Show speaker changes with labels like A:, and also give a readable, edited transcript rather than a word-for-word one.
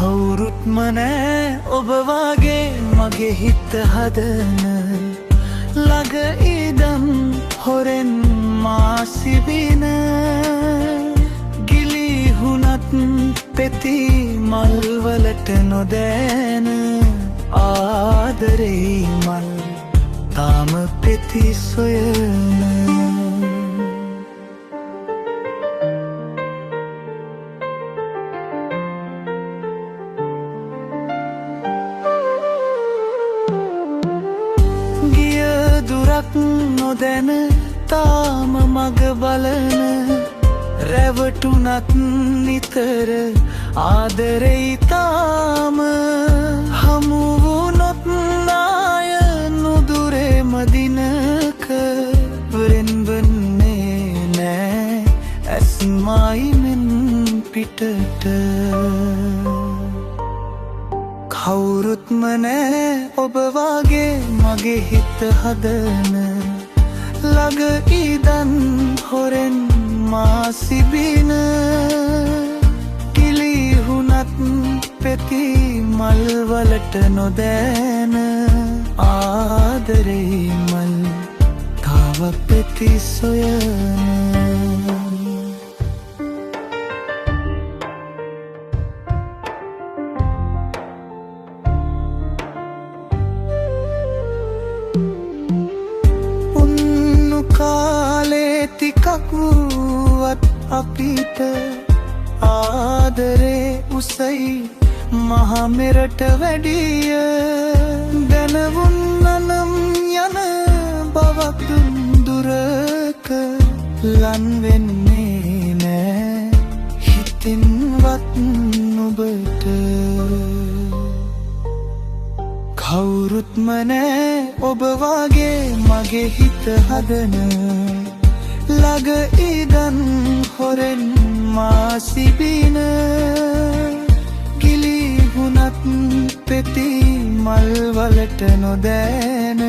A: කවුරුත්ම නෑ ඔබ වගේ මගේ හිත හදන ළඟ ඉඳන් හොරෙන් මා සිටින ගිලිහුණත් පෙති මල් වලට නොදැන ආදරේ මල් තාම පෙති සොයන දුරක් නොදැන තාම මග බලන රැවටුනත් නිතර ආදරෙයි තාම හමු වුණොත් නාය නුදුරේ මදිනක වරෙන් වන්නේ නෑ ඇස්මයි මෙන් පිටට කවුරුත්ම නෑ ඔබ වගේ මගේ හිත හදන ළඟ ඉඳන් හොරෙන් මා සිටින ගිලිහුණත් පෙති මල් වලට නොදැන ආදරේ මල් තව පෙති සොයන කාලේ ටිකක් වුවත් අපිට ආදරේ උසයි මහා මෙරට වැඩිය දැනවුන්නනම් යන බවක් දුරක ලන් වෙන්නේ නෑ හිතින්වත් නුඹට කවුරුත්ම නෑ ඔබ වගේ මගේ හිත හදන ළඟ ඉඳන් හොරෙන් මා සිටින ගිලිහුණත් පෙති මල් වලට නොදැන